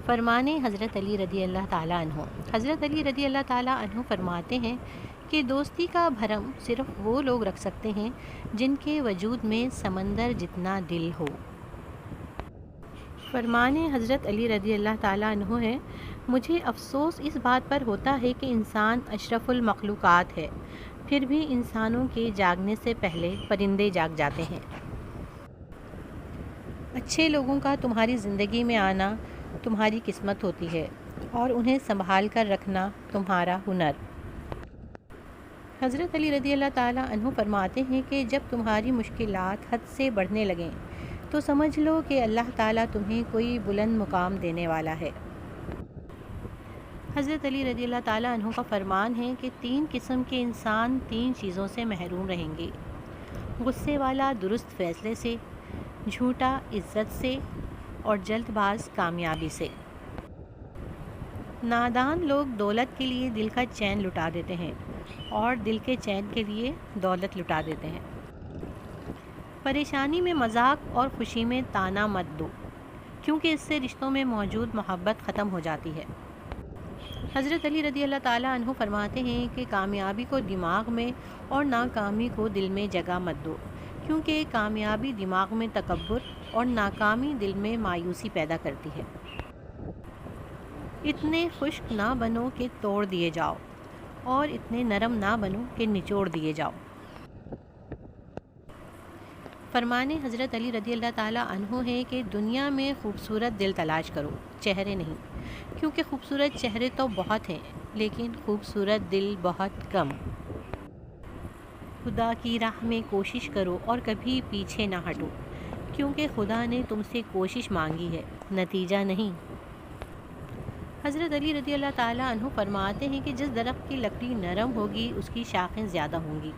فرمانے حضرت علی رضی اللہ تعالیٰ عنہ۔ حضرت علی رضی اللہ تعالیٰ عنہ فرماتے ہیں کہ دوستی کا بھرم صرف وہ لوگ رکھ سکتے ہیں جن کے وجود میں سمندر جتنا دل ہو۔ فرمانے حضرت علی رضی اللہ تعالیٰ عنہ ہے، مجھے افسوس اس بات پر ہوتا ہے کہ انسان اشرف المخلوقات ہے، پھر بھی انسانوں کے جاگنے سے پہلے پرندے جاگ جاتے ہیں۔ اچھے لوگوں کا تمہاری زندگی میں آنا تمہاری قسمت ہوتی ہے اور انہیں سنبھال کر رکھنا تمہارا ہنر۔ حضرت علی رضی اللہ تعالیٰ عنہ فرماتے ہیں کہ جب تمہاری مشکلات حد سے بڑھنے لگیں تو سمجھ لو کہ اللہ تعالیٰ تمہیں کوئی بلند مقام دینے والا ہے۔ حضرت علی رضی اللہ تعالیٰ عنہ کا فرمان ہے کہ 3 قسم کے انسان 3 چیزوں سے محروم رہیں گے: غصے والا درست فیصلے سے، جھوٹا عزت سے، اور جلد باز کامیابی سے۔ نادان لوگ دولت کے لیے دل کا چین لٹا دیتے ہیں اور دل کے چین کے لیے دولت لٹا دیتے ہیں۔ پریشانی میں مذاق اور خوشی میں طعنہ مت دو، کیونکہ اس سے رشتوں میں موجود محبت ختم ہو جاتی ہے۔ حضرت علی رضی اللہ تعالیٰ عنہ فرماتے ہیں کہ کامیابی کو دماغ میں اور ناکامی کو دل میں جگہ مت دو، کیونکہ کامیابی دماغ میں تکبر اور ناکامی دل میں مایوسی پیدا کرتی ہے۔ اتنے خشک نہ بنو کہ توڑ دیے جاؤ، اور اتنے نرم نہ بنو کہ نچوڑ دیے جاؤ۔ فرمانے حضرت علی رضی اللہ تعالیٰ عنہ ہے کہ دنیا میں خوبصورت دل تلاش کرو، چہرے نہیں، کیونکہ خوبصورت چہرے تو بہت ہیں لیکن خوبصورت دل بہت کم۔ خدا کی راہ میں کوشش کرو اور کبھی پیچھے نہ ہٹو، کیونکہ خدا نے تم سے کوشش مانگی ہے، نتیجہ نہیں۔ حضرت علی رضی اللہ تعالیٰ عنہ فرماتے ہیں کہ جس درخت کی لکڑی نرم ہوگی اس کی شاخیں زیادہ ہوں گی۔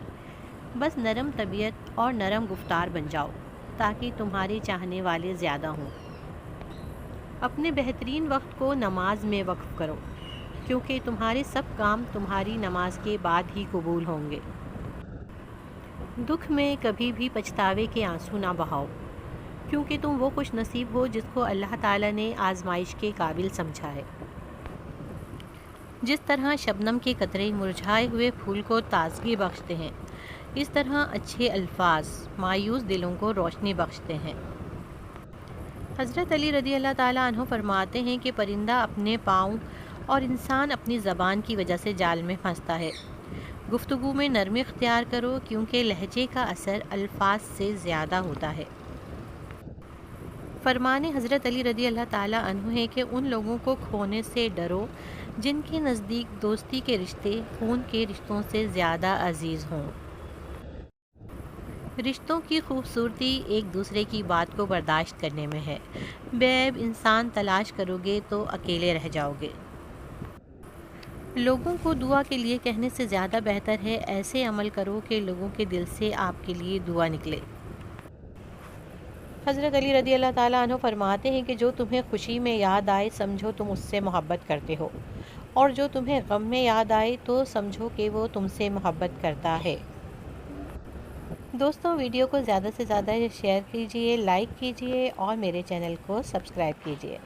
بس نرم طبیعت اور نرم گفتار بن جاؤ تاکہ تمہارے چاہنے والے زیادہ ہوں۔ اپنے بہترین وقت کو نماز میں وقف کرو، کیونکہ تمہارے سب کام تمہاری نماز کے بعد ہی قبول ہوں گے۔ دکھ میں کبھی بھی پچھتاوے کے آنسو نہ بہاؤ، کیونکہ تم وہ خوش نصیب ہو جس کو اللہ تعالیٰ نے آزمائش کے قابل سمجھا ہے۔ جس طرح شبنم کے قطرے مرجھائے ہوئے پھول کو تازگی بخشتے ہیں، اس طرح اچھے الفاظ مایوس دلوں کو روشنی بخشتے ہیں۔ حضرت علی رضی اللہ تعالیٰ عنہ فرماتے ہیں کہ پرندہ اپنے پاؤں اور انسان اپنی زبان کی وجہ سے جال میں پھنستا ہے۔ گفتگو میں نرمی اختیار کرو، کیونکہ لہجے کا اثر الفاظ سے زیادہ ہوتا ہے۔ فرمانے حضرت علی رضی اللہ تعالیٰ عنہ ہے کہ ان لوگوں کو کھونے سے ڈرو جن کے نزدیک دوستی کے رشتے خون کے رشتوں سے زیادہ عزیز ہوں۔ رشتوں کی خوبصورتی ایک دوسرے کی بات کو برداشت کرنے میں ہے۔ بے عیب انسان تلاش کرو گے تو اکیلے رہ جاؤ گے۔ لوگوں کو دعا کے لیے کہنے سے زیادہ بہتر ہے ایسے عمل کرو کہ لوگوں کے دل سے آپ کے لیے دعا نکلے۔ حضرت علی رضی اللہ تعالیٰ عنہ فرماتے ہیں کہ جو تمہیں خوشی میں یاد آئے سمجھو تم اس سے محبت کرتے ہو، اور جو تمہیں غم میں یاد آئے تو سمجھو کہ وہ تم سے محبت کرتا ہے۔ دوستوں، ویڈیو کو زیادہ سے زیادہ شیئر کیجیے، لائک کیجیے اور میرے چینل کو سبسکرائب کیجیے۔